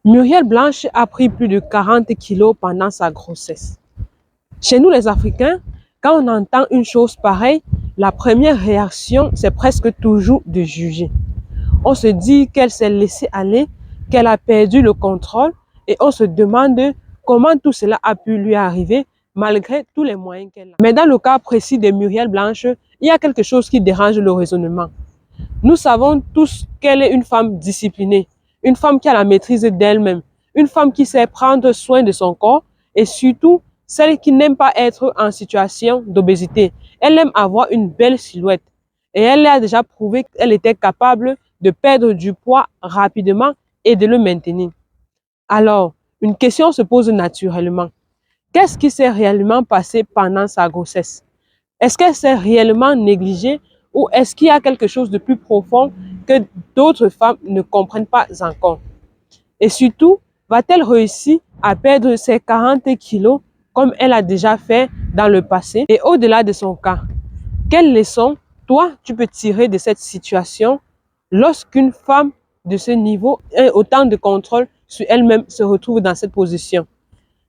Muriel Blanche a pris plus de 40 kilos pendant sa grossesse. Chez nous les Africains, quand on entend une chose pareille, la première réaction, c'est presque toujours de juger. On se dit qu'elle s'est laissée aller, qu'elle a perdu le contrôle et on se demande comment tout cela a pu lui arriver malgré tous les moyens qu'elle a. Mais dans le cas précis de Muriel Blanche, il y a quelque chose qui dérange le raisonnement. Nous savons tous qu'elle est une femme disciplinée, une femme qui a la maîtrise d'elle-même, une femme qui sait prendre soin de son corps et surtout celle qui n'aime pas être en situation d'obésité. Elle aime avoir une belle silhouette et elle a déjà prouvé qu'elle était capable de perdre du poids rapidement et de le maintenir. Alors, une question se pose naturellement. Qu'est-ce qui s'est réellement passé pendant sa grossesse? Est-ce qu'elle s'est réellement négligée ou est-ce qu'il y a quelque chose de plus profond que d'autres femmes ne comprennent pas encore? Et surtout, va-t-elle réussir à perdre ses 40 kilos comme elle a déjà fait dans le passé? Et au-delà de son cas, quelles leçons, toi, tu peux tirer de cette situation lorsqu'une femme de ce niveau et autant de contrôle sur elle-même se retrouve dans cette position?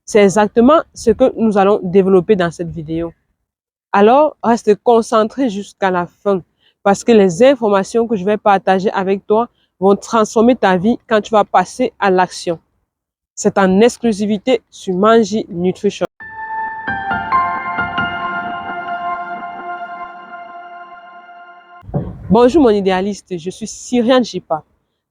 C'est exactement ce que nous allons développer dans cette vidéo. Alors, reste concentré jusqu'à la fin parce que les informations que je vais partager avec toi vont transformer ta vie quand tu vas passer à l'action. C'est en exclusivité sur Manji Nutrition. Bonjour mon idéaliste, je suis Cyriane Jipa,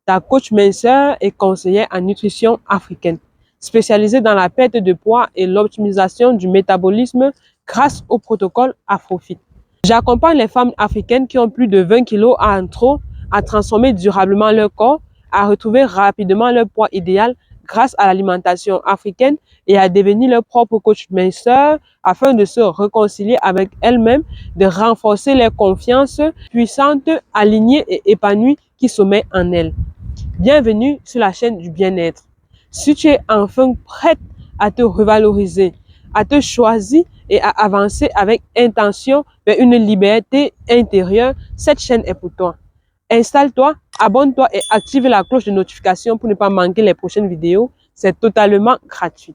ta coach minceur et conseillère en nutrition africaine, spécialisée dans la perte de poids et l'optimisation du métabolisme grâce au protocole AfroFit. J'accompagne les femmes africaines qui ont plus de 20 kilos en trop à transformer durablement leur corps, à retrouver rapidement leur poids idéal grâce à l'alimentation africaine et à devenir leur propre coach minceur afin de se réconcilier avec elles-mêmes, de renforcer leur confiance puissante, alignée et épanouie qui sommeille en elles. Bienvenue sur la chaîne du bien-être. Si tu es enfin prête à te revaloriser, à te choisir et à avancer avec intention vers une liberté intérieure, cette chaîne est pour toi. Installe-toi, abonne-toi et active la cloche de notification pour ne pas manquer les prochaines vidéos. C'est totalement gratuit.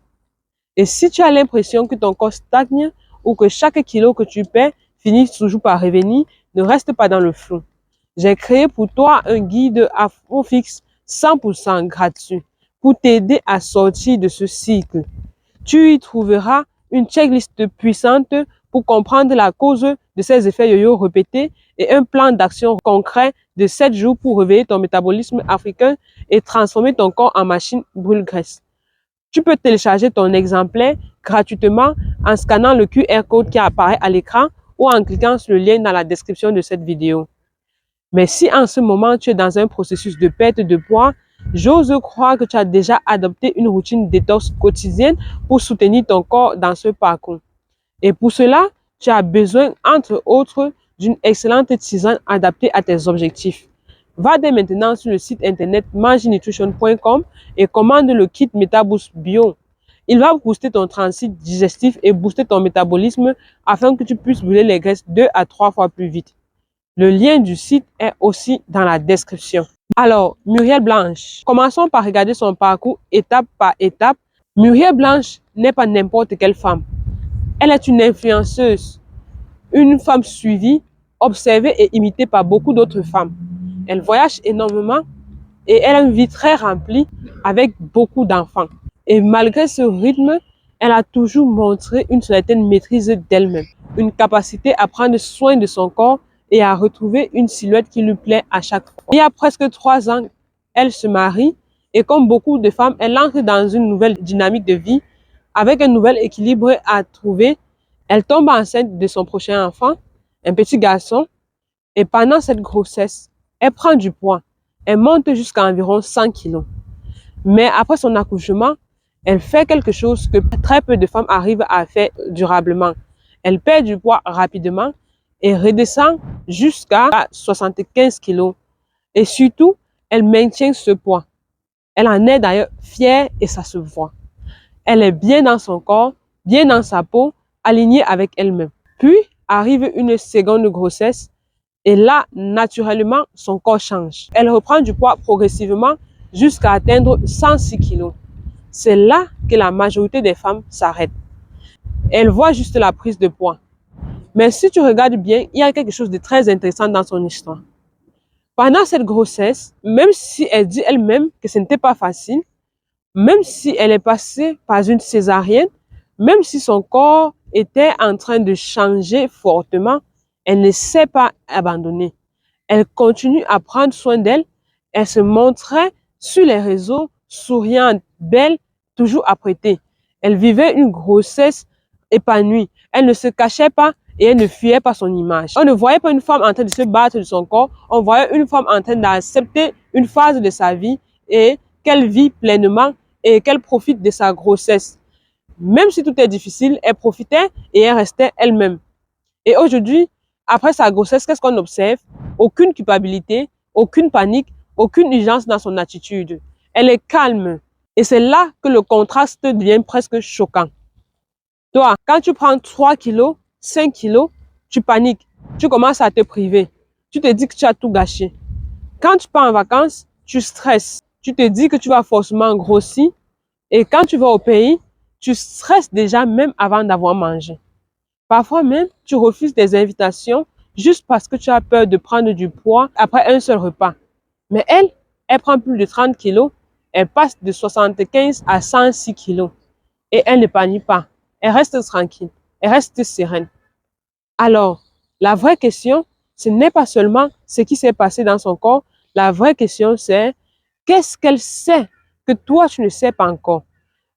Et si tu as l'impression que ton corps stagne ou que chaque kilo que tu perds finit toujours par revenir, ne reste pas dans le flou. J'ai créé pour toi un guide AfroFit 100% gratuit pour t'aider à sortir de ce cycle. Tu y trouveras une checklist puissante pour comprendre la cause de ces effets yo-yo répétés et un plan d'action concret de 7 jours pour réveiller ton métabolisme africain et transformer ton corps en machine brûle-graisse. Tu peux télécharger ton exemplaire gratuitement en scannant le QR code qui apparaît à l'écran ou en cliquant sur le lien dans la description de cette vidéo. Mais si en ce moment tu es dans un processus de perte de poids, j'ose croire que tu as déjà adopté une routine détox quotidienne pour soutenir ton corps dans ce parcours. Et pour cela, tu as besoin, entre autres, d'une excellente tisane adaptée à tes objectifs. Va dès maintenant sur le site internet manjinutrition.com et commande le kit MetaBoost Bio. Il va booster ton transit digestif et booster ton métabolisme afin que tu puisses brûler les graisses 2 à 3 fois plus vite. Le lien du site est aussi dans la description. Alors, Muriel Blanche, commençons par regarder son parcours étape par étape. Muriel Blanche n'est pas n'importe quelle femme. Elle est une influenceuse, une femme suivie, observée et imitée par beaucoup d'autres femmes. Elle voyage énormément et elle a une vie très remplie avec beaucoup d'enfants. Et malgré ce rythme, elle a toujours montré une certaine maîtrise d'elle-même, une capacité à prendre soin de son corps et à retrouver une silhouette qui lui plaît à chaque fois. Il y a presque 3 ans, elle se marie et comme beaucoup de femmes, elle entre dans une nouvelle dynamique de vie avec un nouvel équilibre à trouver. Elle tombe enceinte de son prochain enfant, un petit garçon, et pendant cette grossesse, elle prend du poids. Elle monte jusqu'à environ 100 kilos. Mais après son accouchement, elle fait quelque chose que très peu de femmes arrivent à faire durablement. Elle perd du poids rapidement et redescend jusqu'à 75 kilos. Et surtout, elle maintient ce poids. Elle en est d'ailleurs fière et ça se voit. Elle est bien dans son corps, bien dans sa peau, alignée avec elle-même. Puis arrive une seconde grossesse et là, naturellement, son corps change. Elle reprend du poids progressivement jusqu'à atteindre 106 kilos. C'est là que la majorité des femmes s'arrêtent. Elles voient juste la prise de poids. Mais si tu regardes bien, il y a quelque chose de très intéressant dans son histoire. Pendant cette grossesse, même si elle dit elle-même que ce n'était pas facile, même si elle est passée par une césarienne, même si son corps était en train de changer fortement, elle ne s'est pas abandonnée. Elle continue à prendre soin d'elle. Elle se montrait sur les réseaux, souriante, belle, toujours apprêtée. Elle vivait une grossesse épanouie. Elle ne se cachait pas et elle ne fuyait pas son image. On ne voyait pas une femme en train de se battre de son corps. On voyait une femme en train d'accepter une phase de sa vie et qu'elle vit pleinement et qu'elle profite de sa grossesse. Même si tout est difficile, elle profitait et elle restait elle-même. Et aujourd'hui, après sa grossesse, qu'est-ce qu'on observe? Aucune culpabilité, aucune panique, aucune urgence dans son attitude. Elle est calme. Et c'est là que le contraste devient presque choquant. Toi, quand tu prends 3 kilos, 5 kilos, tu paniques. Tu commences à te priver. Tu te dis que tu as tout gâché. Quand tu pars en vacances, tu stresses. Tu te dis que tu vas forcément grossir. Et quand tu vas au pays, tu stresses déjà même avant d'avoir mangé. Parfois même, tu refuses des invitations juste parce que tu as peur de prendre du poids après un seul repas. Mais elle prend plus de 30 kilos, elle passe de 75 à 106 kilos et elle ne panique pas. Elle reste tranquille, elle reste sereine. Alors, la vraie question, ce n'est pas seulement ce qui s'est passé dans son corps, la vraie question c'est qu'est-ce qu'elle sait que toi tu ne sais pas encore?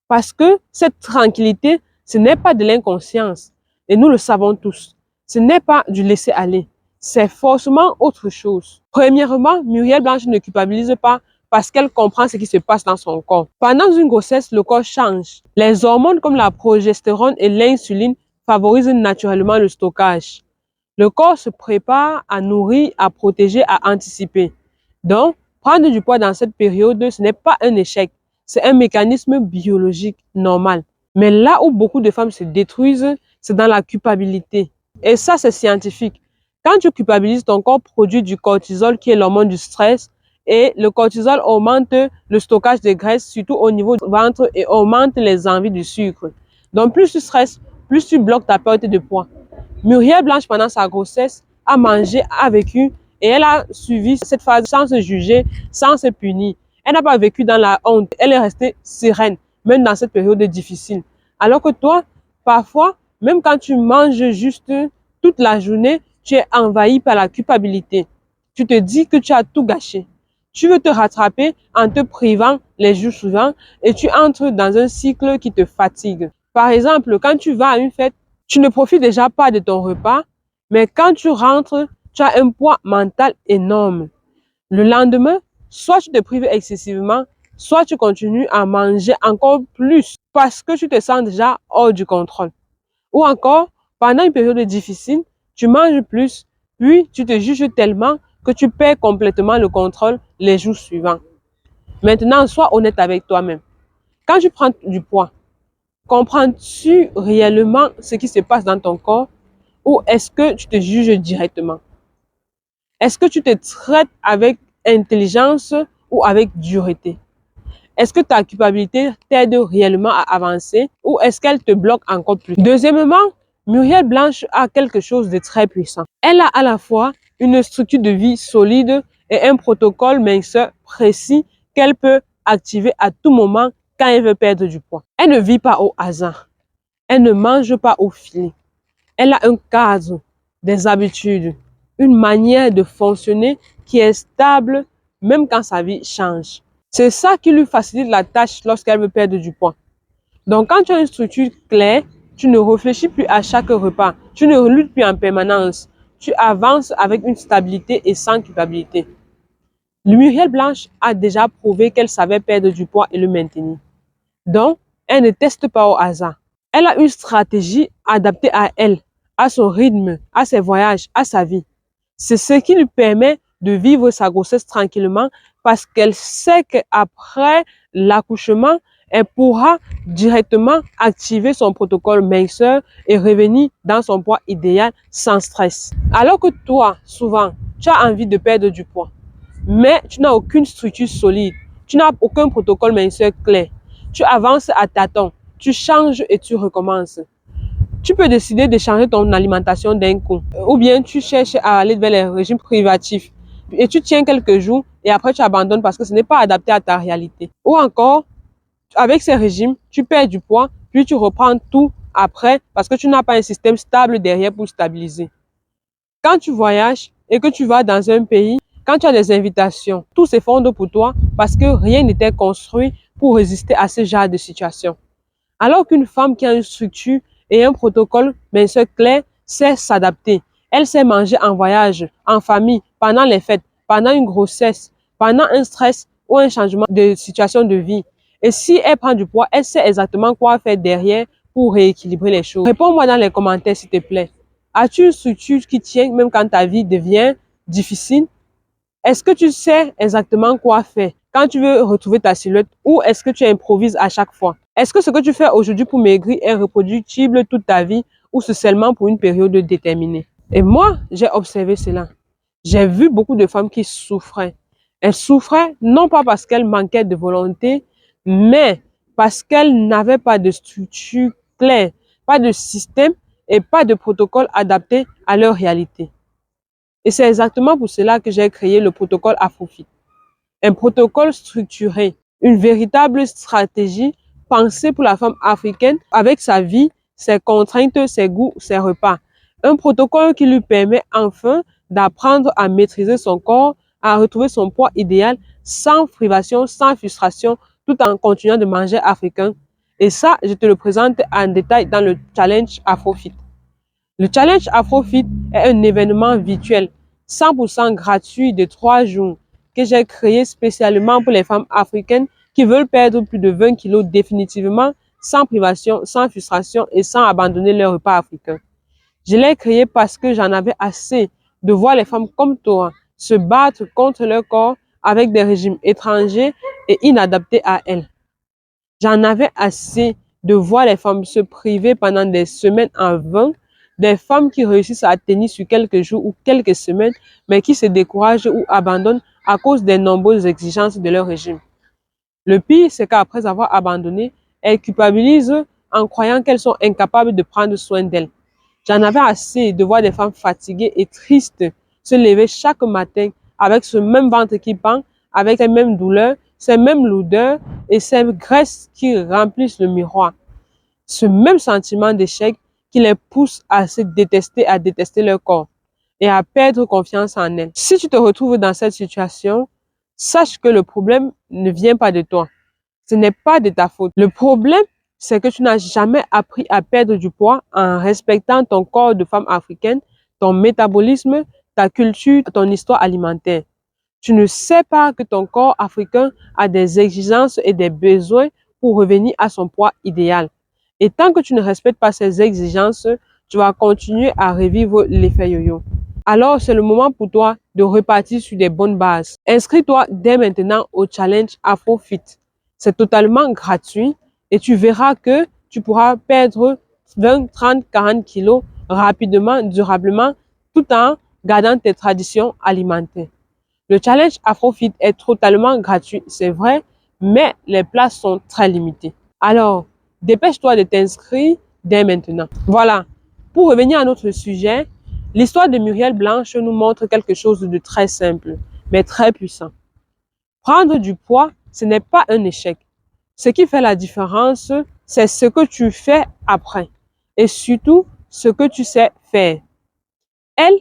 Parce que cette tranquillité, ce n'est pas de l'inconscience. Et nous le savons tous. Ce n'est pas du laisser aller. C'est forcément autre chose. Premièrement, Muriel Blanche ne culpabilise pas parce qu'elle comprend ce qui se passe dans son corps. Pendant une grossesse, le corps change. Les hormones comme la progestérone et l'insuline favorisent naturellement le stockage. Le corps se prépare à nourrir, à protéger, à anticiper. Donc, prendre du poids dans cette période, ce n'est pas un échec. C'est un mécanisme biologique normal. Mais là où beaucoup de femmes se détruisent, c'est dans la culpabilité. Et ça, c'est scientifique. Quand tu culpabilises, ton corps produit du cortisol, qui est l'hormone du stress. Et le cortisol augmente le stockage de graisse, surtout au niveau du ventre, et augmente les envies du sucre. Donc, plus tu stresses, plus tu bloques ta perte de poids. Muriel Blanche, pendant sa grossesse, a mangé, a vécu, et elle a suivi cette phase sans se juger, sans se punir. Elle n'a pas vécu dans la honte. Elle est restée sereine, même dans cette période difficile. Alors que toi, parfois, même quand tu manges juste toute la journée, tu es envahi par la culpabilité. Tu te dis que tu as tout gâché. Tu veux te rattraper en te privant les jours suivants et tu entres dans un cycle qui te fatigue. Par exemple, quand tu vas à une fête, tu ne profites déjà pas de ton repas, mais quand tu rentres, tu as un poids mental énorme. Le lendemain, soit tu te prives excessivement, soit tu continues à manger encore plus parce que tu te sens déjà hors du contrôle. Ou encore, pendant une période difficile, tu manges plus, puis tu te juges tellement que tu perds complètement le contrôle les jours suivants. Maintenant, sois honnête avec toi-même. Quand tu prends du poids, comprends-tu réellement ce qui se passe dans ton corps ou est-ce que tu te juges directement? Est-ce que tu te traites avec intelligence ou avec dureté? Est-ce que ta culpabilité t'aide réellement à avancer ou est-ce qu'elle te bloque encore plus? Deuxièmement, Muriel Blanche a quelque chose de très puissant. Elle a à la fois une structure de vie solide et un protocole minceur précis qu'elle peut activer à tout moment quand elle veut perdre du poids. Elle ne vit pas au hasard. Elle ne mange pas au filet. Elle a un cadre, des habitudes, une manière de fonctionner qui est stable même quand sa vie change. C'est ça qui lui facilite la tâche lorsqu'elle veut perdre du poids. Donc quand tu as une structure claire, tu ne réfléchis plus à chaque repas, tu ne luttes plus en permanence, tu avances avec une stabilité et sans culpabilité. Muriel Blanche a déjà prouvé qu'elle savait perdre du poids et le maintenir. Donc, elle ne teste pas au hasard. Elle a une stratégie adaptée à elle, à son rythme, à ses voyages, à sa vie. C'est ce qui lui permet de vivre sa grossesse tranquillement parce qu'elle sait qu'après l'accouchement, elle pourra directement activer son protocole minceur et revenir dans son poids idéal sans stress. Alors que toi, souvent, tu as envie de perdre du poids, mais tu n'as aucune structure solide, Tu n'as aucun protocole minceur clair. Tu avances à tâtons, tu changes et tu recommences. Tu peux décider de changer ton alimentation d'un coup. Ou bien tu cherches à aller vers les régimes privatifs. Et tu tiens quelques jours et après tu abandonnes parce que ce n'est pas adapté à ta réalité. Ou encore, avec ces régimes, tu perds du poids, puis tu reprends tout après parce que tu n'as pas un système stable derrière pour stabiliser. Quand tu voyages et que tu vas dans un pays, quand tu as des invitations, tout s'effondre pour toi parce que rien n'était construit pour résister à ce genre de situation. Alors qu'une femme qui a une structure et un protocole minceur clair sait s'adapter. Elle sait manger en voyage, en famille, pendant les fêtes, pendant une grossesse, pendant un stress ou un changement de situation de vie. Et si elle prend du poids, elle sait exactement quoi faire derrière pour rééquilibrer les choses. Réponds-moi dans les commentaires, s'il te plaît. As-tu une structure qui tient même quand ta vie devient difficile? Est-ce que tu sais exactement quoi faire quand tu veux retrouver ta silhouette ou est-ce que tu improvises à chaque fois? Est-ce que ce que tu fais aujourd'hui pour maigrir est reproductible toute ta vie ou c'est seulement pour une période déterminée? Et moi, j'ai observé cela. J'ai vu beaucoup de femmes qui souffraient. Elles souffraient non pas parce qu'elles manquaient de volonté, mais parce qu'elles n'avaient pas de structure claire, pas de système et pas de protocole adapté à leur réalité. Et c'est exactement pour cela que j'ai créé le protocole Afrofit. Un protocole structuré, une véritable stratégie pensée pour la femme africaine avec sa vie, ses contraintes, ses goûts, ses repas. Un protocole qui lui permet enfin d'apprendre à maîtriser son corps, à retrouver son poids idéal sans privation, sans frustration, tout en continuant de manger africain. Et ça, je te le présente en détail dans le challenge Afrofit. Le challenge Afrofit est un événement virtuel 100% gratuit de 3 jours que j'ai créé spécialement pour les femmes africaines qui veulent perdre plus de 20 kilos définitivement, sans privation, sans frustration et sans abandonner leur repas africain. Je l'ai créé parce que j'en avais assez de voir les femmes comme toi se battre contre leur corps avec des régimes étrangers et inadaptés à elles. J'en avais assez de voir les femmes se priver pendant des semaines en vain, des femmes qui réussissent à tenir sur quelques jours ou quelques semaines, mais qui se découragent ou abandonnent à cause des nombreuses exigences de leur régime. Le pire, c'est qu'après avoir abandonné, elles culpabilisent en croyant qu'elles sont incapables de prendre soin d'elles. J'en avais assez de voir des femmes fatiguées et tristes se lever chaque matin avec ce même ventre qui pend, avec les mêmes douleurs, ces mêmes lourdeurs et ces graisses qui remplissent le miroir. Ce même sentiment d'échec qui les pousse à se détester, à détester leur corps et à perdre confiance en elles. Si tu te retrouves dans cette situation, sache que le problème ne vient pas de toi. Ce n'est pas de ta faute. Le problème, c'est que tu n'as jamais appris à perdre du poids en respectant ton corps de femme africaine, ton métabolisme, ta culture, ton histoire alimentaire. Tu ne sais pas que ton corps africain a des exigences et des besoins pour revenir à son poids idéal. Et tant que tu ne respectes pas ces exigences, tu vas continuer à revivre l'effet yo-yo. Alors, c'est le moment pour toi de repartir sur des bonnes bases. Inscris-toi dès maintenant au challenge Afrofit. C'est totalement gratuit et tu verras que tu pourras perdre 20, 30, 40 kilos rapidement, durablement, tout en gardant tes traditions alimentaires. Le challenge Afrofit est totalement gratuit, c'est vrai, mais les places sont très limitées. Alors, dépêche-toi de t'inscrire dès maintenant. Voilà. Pour revenir à notre sujet, l'histoire de Muriel Blanche nous montre quelque chose de très simple, mais très puissant. Prendre du poids, ce n'est pas un échec. Ce qui fait la différence, c'est ce que tu fais après et surtout ce que tu sais faire. Elle,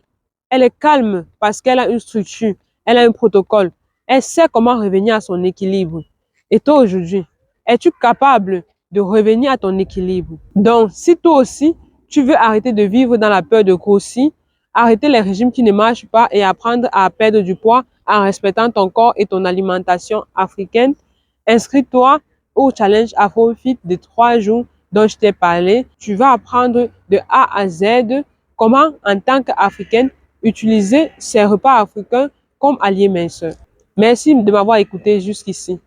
elle est calme parce qu'elle a une structure, elle a un protocole, elle sait comment revenir à son équilibre. Et toi aujourd'hui, es-tu capable de revenir à ton équilibre? Donc, si toi aussi, tu veux arrêter de vivre dans la peur de grossir, arrêter les régimes qui ne marchent pas et apprendre à perdre du poids en respectant ton corps et ton alimentation africaine, inscris-toi au challenge Afrofit de 3 jours dont je t'ai parlé. Tu vas apprendre de A à Z comment, en tant qu'Africaine, utiliser ces repas africains comme alliés minceurs. Merci de m'avoir écouté jusqu'ici.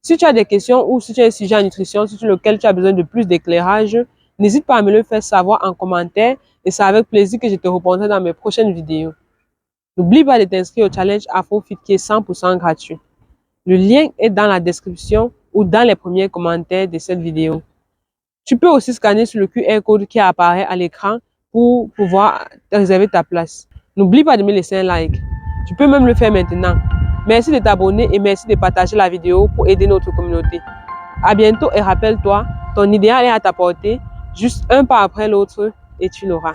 Si tu as des questions ou si tu as un sujet en nutrition sur lequel tu as besoin de plus d'éclairage, n'hésite pas à me le faire savoir en commentaire et c'est avec plaisir que je te répondrai dans mes prochaines vidéos. N'oublie pas de t'inscrire au challenge Afrofit qui est 100% gratuit. Le lien est dans la description ou dans les premiers commentaires de cette vidéo. Tu peux aussi scanner sur le QR code qui apparaît à l'écran pour pouvoir réserver ta place. N'oublie pas de me laisser un like. Tu peux même le faire maintenant. Merci de t'abonner et merci de partager la vidéo pour aider notre communauté. À bientôt et rappelle-toi, ton idéal est à ta portée, juste un pas après l'autre et tu l'auras.